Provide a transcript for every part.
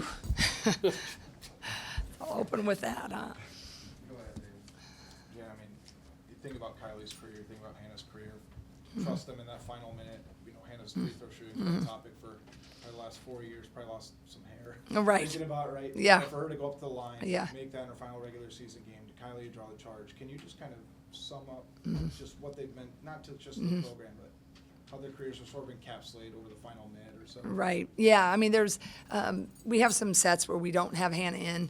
Phew. I'll open with that, huh? Go ahead, Dave. Yeah, I mean, you think about Kylie's career, you think about Hannah's career. Trust them in that final minute. You know, Hannah's free throw shooting has been a topic for the last 4 years. Probably lost some hair. Right. Thinking about, right? Yeah. But for her to go up to the line, Yeah. make that in her final regular season game, to Kylie draw the charge. Can you just kind of sum up just what they've meant, not to just the program, but how their careers are sort of encapsulated over the final minute or so? Right. Yeah. I mean, there's we have some sets where we don't have Hannah in,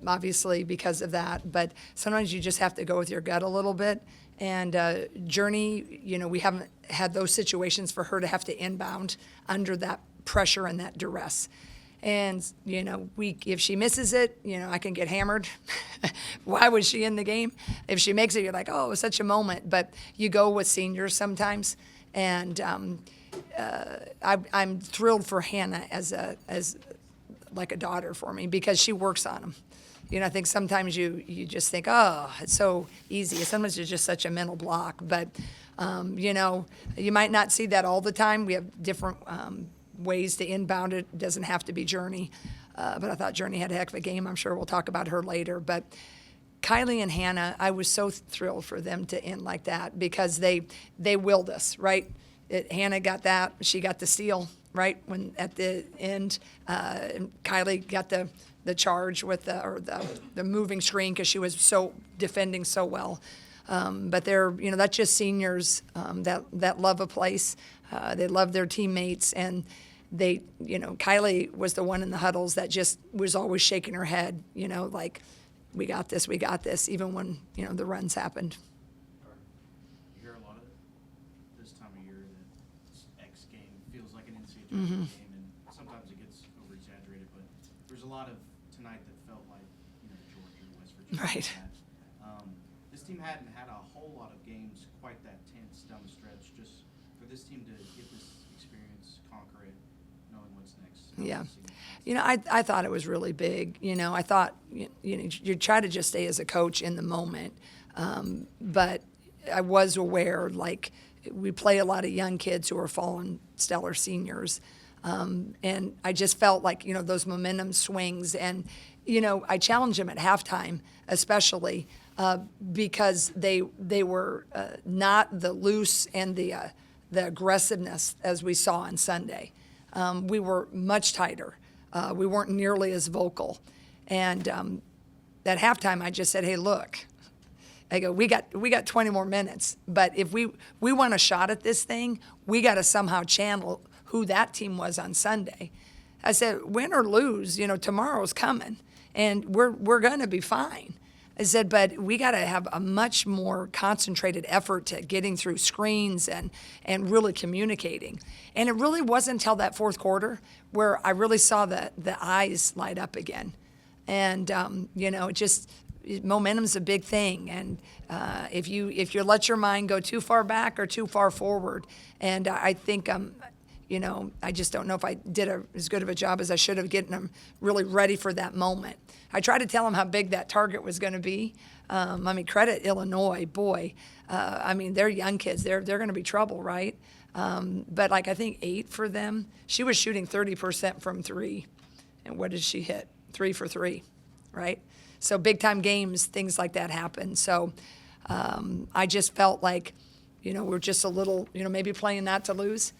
obviously because of that. But sometimes you just have to go with your gut a little bit. And Journey, you know, we haven't had those situations for her to have to inbound under that pressure and that duress. And, you know, if she misses it, you know, I can get hammered. Why was she in the game? If she makes it, you're like, oh, it was such a moment. But you go with seniors sometimes. And I'm thrilled for Hannah as like a daughter for me because she works on them. You know, I think sometimes you just think, oh, it's so easy. Sometimes it's just such a mental block. But, you know, you might not see that all the time. We have different ways to inbound it. It doesn't have to be Journey. But I thought Journey had a heck of a game. I'm sure we'll talk about her later. But Kylie and Hannah, I was so thrilled for them to end like that because they willed us, right? Hannah got that. She got the steal, right, when at the end. And Kylie got the charge with the moving screen because she was so defending so well. But they're, you know, that's just seniors that love a place. They love their teammates, and they, you know, Kylie was the one in the huddles that just was always shaking her head, you know, like, we got this, even when, you know, the runs happened. You hear a lot of this time of year that X game feels like an NCAA game, and sometimes it gets over-exaggerated, but there's a lot of tonight that felt like, you know, Georgia, West Virginia. Right. This team hadn't had a whole lot of games quite that tense down the stretch. Just for this team to get this experience, conquer it, knowing what's next. Yeah. You know, I thought it was really big. You know, I thought, you know, you try to just stay as a coach in the moment. But I was aware, like, we play a lot of young kids who are fallen stellar seniors. And I just felt like, you know, those momentum swings. And, you know, I challenged them at halftime, especially because they were not the loose and the aggressiveness as we saw on Sunday. We were much tighter. We weren't nearly as vocal. And at halftime, I just said, hey, look, I go, we got 20 more minutes. But if we want a shot at this thing, we got to somehow channel who that team was on Sunday. I said, win or lose, you know, tomorrow's coming, and we're going to be fine. I said, but we got to have a much more concentrated effort to getting through screens and really communicating. And it really wasn't until that fourth quarter where I really saw the eyes light up again. And, you know, momentum's a big thing. And if you let your mind go too far back or too far forward, and I think you know, I just don't know if I did as good of a job as I should have getting them really ready for that moment. I tried to tell them how big that target was going to be. I mean, credit Illinois, boy. I mean, they're young kids. They're going to be trouble, right? But like I think 8 for them. She was shooting 30% from 3, and what did she hit? 3 for 3, right? So big time games, things like that happen. So I just felt like, you know, we're just a little, you know, maybe playing that to lose.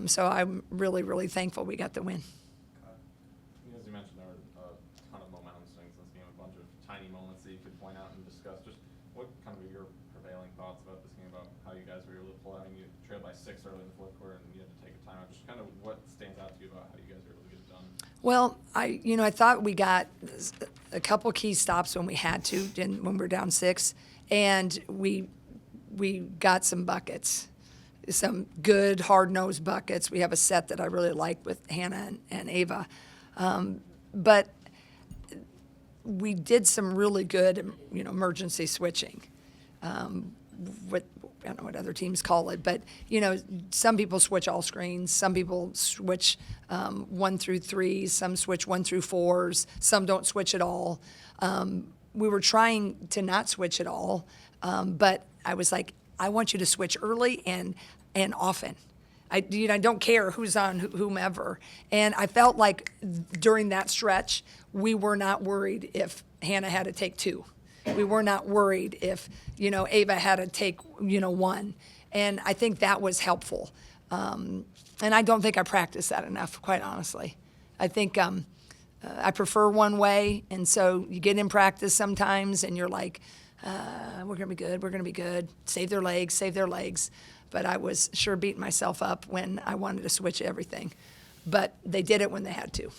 So I'm really, really thankful we got the win. As you mentioned, there were a ton of momentum swings in this game, a bunch of tiny moments that you could point out and discuss. Just what kind of your prevailing thoughts about this game, about how you guys were able to pull out? I mean, you trailed by 6 early in the fourth quarter and you had to take a timeout. Just kind of what stands out to you about how you guys were able to get it done? Well, I thought we got a couple key stops when we had to, when we were down 6, and we got some buckets. Some good hard-nosed buckets. We have a set that I really like with Hannah and Ava. But we did some really good, you know, emergency switching. What, I don't know what other teams call it, but, you know, some people switch all screens. Some people switch 1 through 3. Some switch 1 through 4s. Some don't switch at all. We were trying to not switch at all, but I was like, I want you to switch early and often. I don't care who's on whomever. And I felt like during that stretch, we were not worried if Hannah had to take 2. We were not worried if, Ava had to take, 1. And I think that was helpful. And I don't think I practiced that enough, quite honestly. I think I prefer one way, and so you get in practice sometimes, and you're like, we're going to be good. Save their legs. But I was sure beating myself up when I wanted to switch everything. But they did it when they had to.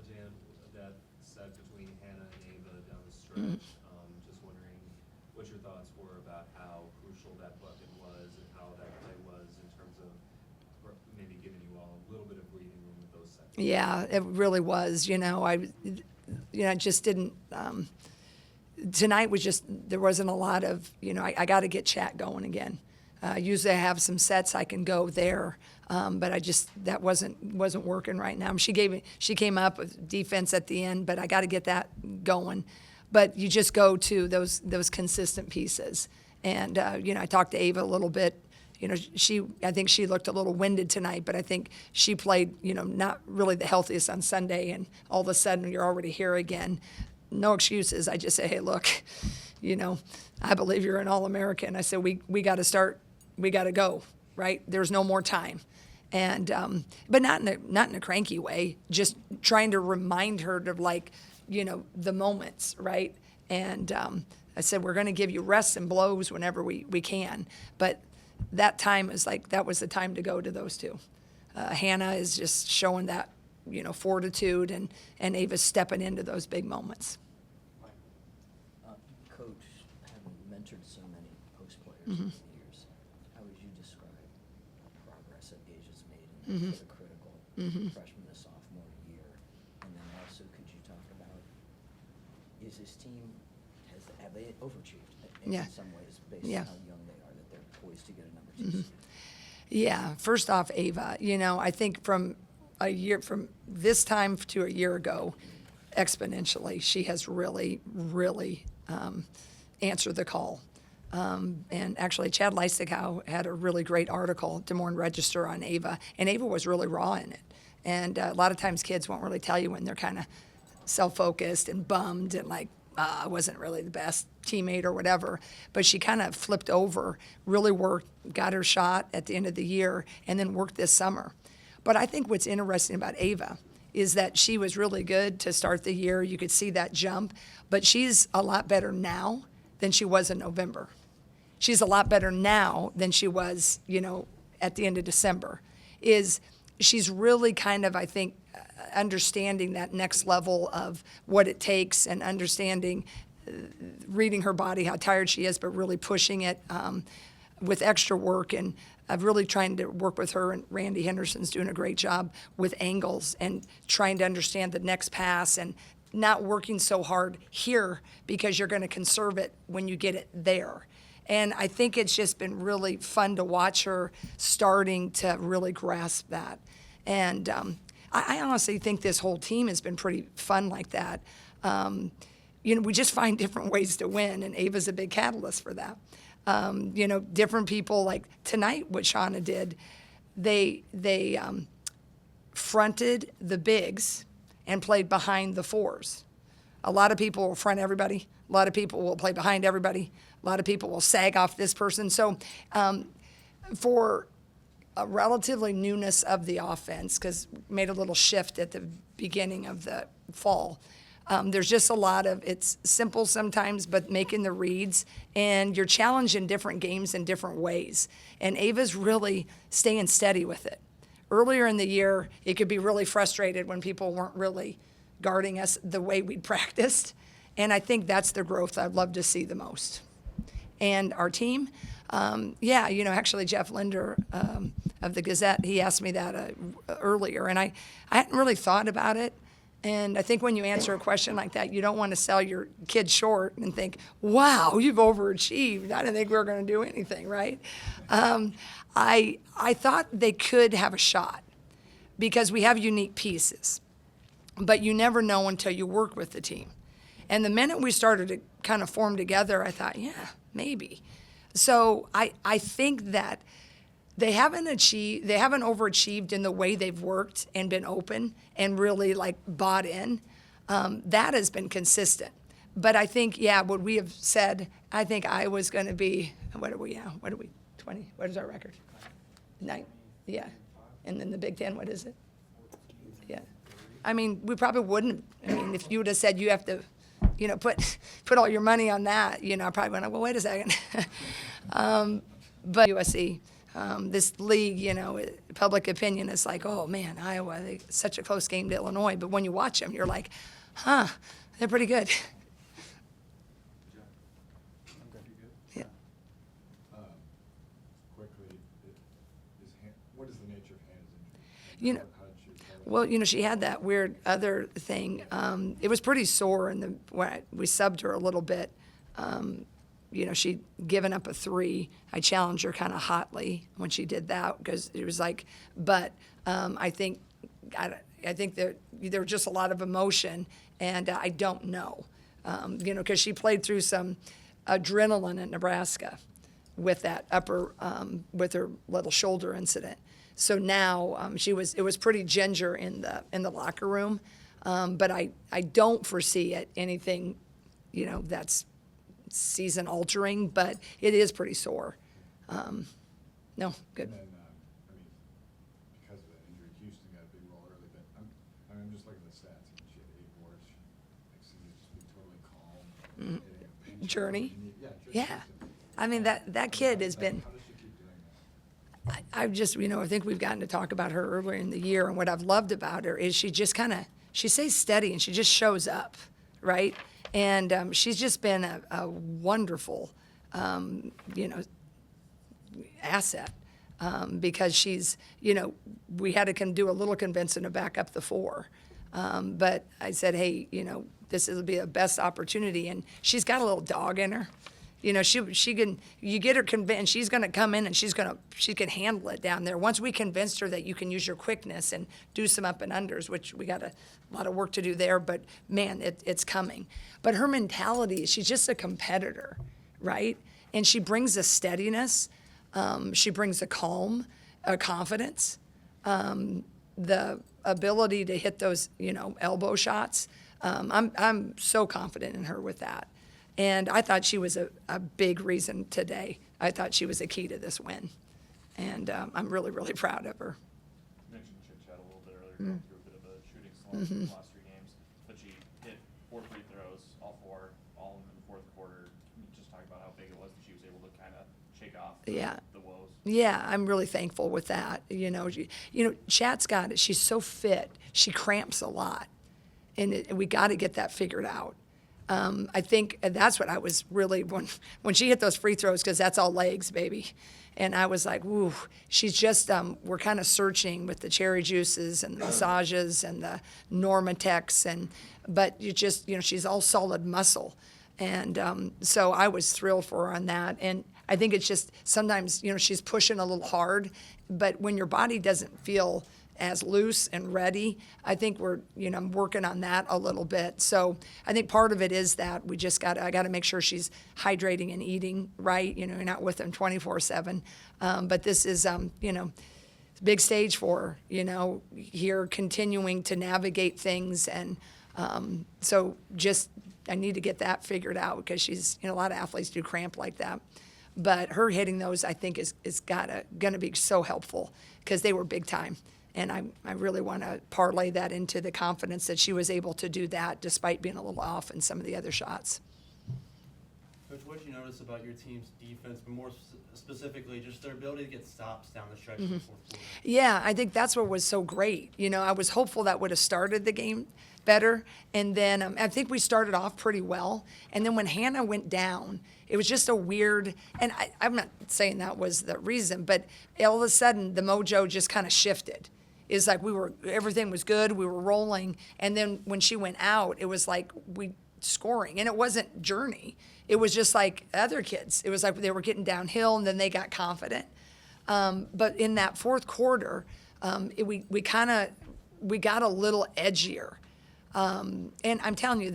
Jan, that set between Hannah and Ava down the stretch, just wondering what your thoughts were about how crucial that bucket was and how that play was in terms of maybe giving you all a little bit of breathing room with those seconds. Yeah, it really was. I just didn't. Tonight was just, there wasn't a lot of, I got to get chat going again. Usually I have some sets I can go there, but that wasn't working right now. She came up with defense at the end, but I got to get that going. But you just go to those consistent pieces. And, I talked to Ava a little bit. I think she looked a little winded tonight, but I think she played, not really the healthiest on Sunday, and all of a sudden you're already here again. No excuses. I just say, hey, look, I believe you're an All-American. I said, we got to start, we got to go, right? There's no more time. And, but not in a cranky way, just trying to remind her to the moments, right? And I said, we're going to give you rests and blows whenever we can. But that time is that was the time to go to those two. Hannah is just showing that, fortitude, and Ava's stepping into those big moments. Coach, having mentored so many post players over the years, how would you describe the progress that Asia's made in that sort of critical freshman to sophomore year? And then also, could you talk about, is this team, have they overachieved in some ways based on how young they are, that they're poised to get a number 2 seed? Yeah, first off, Ava, I think from this time to a year ago, exponentially, she has really, really answered the call. And actually, Chad Leistighow had a really great article, Des Moines Register, on Ava, and Ava was really raw in it. And a lot of times kids won't really tell you when they're kind of self-focused and bummed and I wasn't really the best teammate or whatever. But she kind of flipped over, really worked, got her shot at the end of the year, and then worked this summer. But I think what's interesting about Ava is that she was really good to start the year. You could see that jump. But she's a lot better now than she was in November. She's a lot better now than she was, at the end of December. She's really kind of, I think, understanding that next level of what it takes and understanding, reading her body, how tired she is, but really pushing it with extra work. And I'm really trying to work with her, and Randy Henderson's doing a great job with angles and trying to understand the next pass and not working so hard here because you're going to conserve it when you get it there. And I think it's just been really fun to watch her starting to really grasp that. And I honestly think this whole team has been pretty fun like that. We just find different ways to win, and Ava's a big catalyst for that. Different people, like tonight, what Shauna did, they fronted the bigs and played behind the fours. A lot of people will front everybody. A lot of people will play behind everybody. A lot of people will sag off this person. So for a relatively newness of the offense, because we made a little shift at the beginning of the fall, there's just a lot of, it's simple sometimes, but making the reads, and you're challenged in different games in different ways. And Ava's really staying steady with it. Earlier in the year, it could be really frustrated when people weren't really guarding us the way we'd practiced. And I think that's the growth I'd love to see the most. And our team, actually Jeff Linder of the Gazette, he asked me that earlier, and I hadn't really thought about it. And I think when you answer a question like that, you don't want to sell your kid short and think, wow, you've overachieved. I didn't think we were going to do anything, right? I thought they could have a shot because we have unique pieces. But you never know until you work with the team. And the minute we started to kind of form together, I thought, yeah, maybe. So I think that they haven't overachieved in the way they've worked and been open and really like bought in. That has been consistent. But I think, yeah, what we have said, I think Iowa's going to be, what are we, 20? What is our record? 9, yeah. And then the Big Ten, what is it? Yeah. I mean, we probably wouldn't, I mean, if you would have said you have to, put all your money on that, I probably went, well, wait a second. But USC, this league, public opinion is like, oh man, Iowa, such a close game to Illinois. But when you watch them, you're like, huh, they're pretty good. Yeah. Quickly, what is the nature of Hannah's injury? You know, How did she recover? Well, she had that weird other thing. It was pretty sore, and we subbed her a little bit. She'd given up a 3. I challenged her kind of hotly when she did that because it was like, but I think there was just a lot of emotion, and I don't know, because she played through some adrenaline at Nebraska with that with her little shoulder incident. So now it was pretty ginger in the locker room, but I don't foresee it anything, that's season altering, but it is pretty sore. No, good. And then, because of that injury, Houston got a big role early, but I'm just looking at the stats. She had 8 boards. Seems to be totally calm. Hitting a pinch. Journey? Yeah. Yeah. I mean, that kid has been. How does she keep doing that? I've just, I think we've gotten to talk about her earlier in the year, and what I've loved about her is she just she stays steady and she just shows up, right? And she's just been a wonderful, asset because she's, we had to do a little convincing to back up the 4. But I said, hey, this will be the best opportunity, and she's got a little dog in her. She can, you get her convinced, she's going to come in and she can handle it down there. Once we convinced her that you can use your quickness and do some up and unders, which we got a lot of work to do there, but man, it's coming. But her mentality, she's just a competitor, right? And she brings a steadiness, she brings a calm, a confidence, the ability to hit those, elbow shots. I'm so confident in her with that. And I thought she was a big reason today. I thought she was a key to this win. And I'm really, really proud of her. You mentioned chit chat a little bit earlier, going through a bit of a shooting slump in the last 3 games, but she hit 4 free throws, all in the fourth quarter. Can you just talk about how big it was that she was able to kind of shake off the woes? Yeah, I'm really thankful with that. Chat's got it. She's so fit. She cramps a lot. And we got to get that figured out. I think that's what I was really, when she hit those free throws, because that's all legs, baby. And I was like, ooh, she's just, we're kind of searching with the cherry juices and the massages and the Normatex, but she's all solid muscle. And so I was thrilled for her on that. And I think it's just sometimes, she's pushing a little hard, but when your body doesn't feel as loose and ready, I think I'm working on that a little bit. So I think part of it is that I got to make sure she's hydrating and eating right. You're not with them 24/7. But this is, big stage for her, here continuing to navigate things. And so I need to get that figured out because she's, a lot of athletes do cramp like that. But her hitting those, I think, is going to be so helpful because they were big time. And I really want to parlay that into the confidence that she was able to do that despite being a little off in some of the other shots. Coach, what did you notice about your team's defense, but more specifically just their ability to get stops down the stretch in the fourth quarter? Yeah, I think that's what was so great. I was hopeful that would have started the game better. And then I think we started off pretty well. And then when Hannah went down, it was just a weird, and I'm not saying that was the reason, but all of a sudden the mojo just kind of shifted. It's like everything was good, we were rolling, and then when she went out, it was like we scoring, and it wasn't Journey. It was just like other kids. It was like they were getting downhill, and then they got confident. But in that fourth quarter, we got a little edgier. And I'm telling you,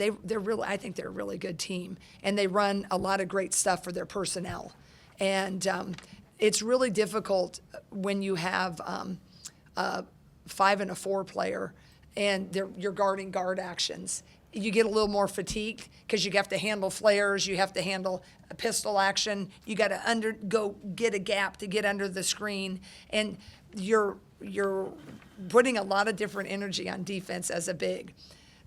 I think they're a really good team, and they run a lot of great stuff for their personnel. And it's really difficult when you have a 5 and a 4 player and you're guarding guard actions. You get a little more fatigued because you have to handle flares, you have to handle a pistol action, you got to go get a gap to get under the screen, and you're putting a lot of different energy on defense as a big.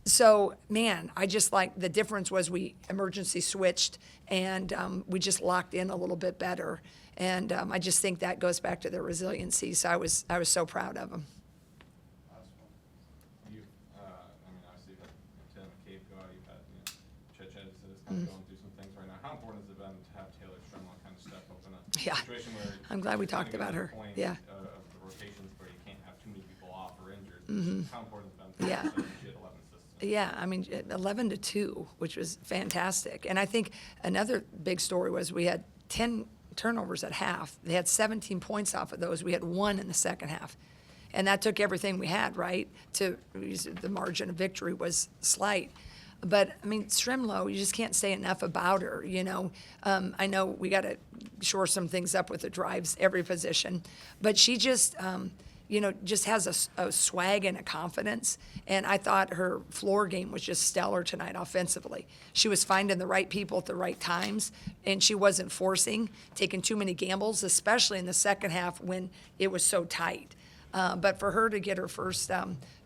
So, man, I just like the difference was we emergency switched and we just locked in a little bit better. And I just think that goes back to their resiliency. So I was so proud of them. Last one. You, I mean, obviously you've had Tim and Cave go out, you've had, Chet is kind of going through some things right now. How important has it been to have Taylor Stremlock kind of step up in a Yeah. situation where I'm glad we you're talked kinda about getting to her. the point Yeah. of the rotations where you can't have too many people off or injured. How important has it been Yeah. to get 11 assists? Yeah, I mean, 11-2, which was fantastic. And I think another big story was we had 10 turnovers at half. They had 17 points off of those. We had 1 in the second half. And that took everything we had, right? The margin of victory was slight. But, I mean, Stremlow, you just can't say enough about her, I know we got to shore some things up with the drives, every position. But she just, just has a swag and a confidence. And I thought her floor game was just stellar tonight offensively. She was finding the right people at the right times, and she wasn't taking too many gambles, especially in the second half when it was so tight. But for her to get her first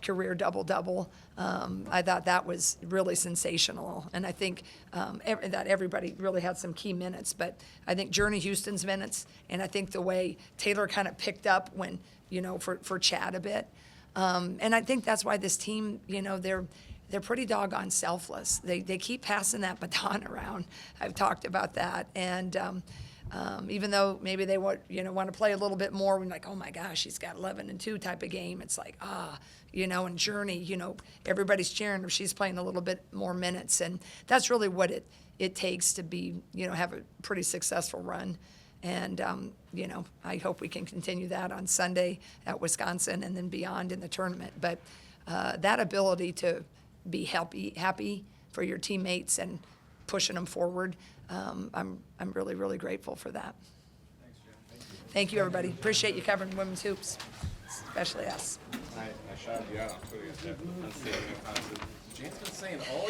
career double-double, I thought that was really sensational. And I think that everybody really had some key minutes. But I think Journey Houston's minutes, and I think the way Taylor kind of picked up when, for Chad a bit. And I think that's why this team, they're pretty doggone selfless. They keep passing that baton around. I've talked about that. And even though maybe they want to play a little bit more, we're like, oh my gosh, he's got 11-2 type of game. It's like, and Journey, everybody's cheering her. She's playing a little bit more minutes. And that's really what it takes to be, have a pretty successful run. And, I hope we can continue that on Sunday at Wisconsin and then beyond in the tournament. But that ability to be happy for your teammates and pushing them forward, I'm really, really grateful for that. Thanks, Jen. Thank you. Thank you, everybody. Appreciate you covering women's hoops, especially us. I shouted you out on Twitter yesterday. Jan's been saying all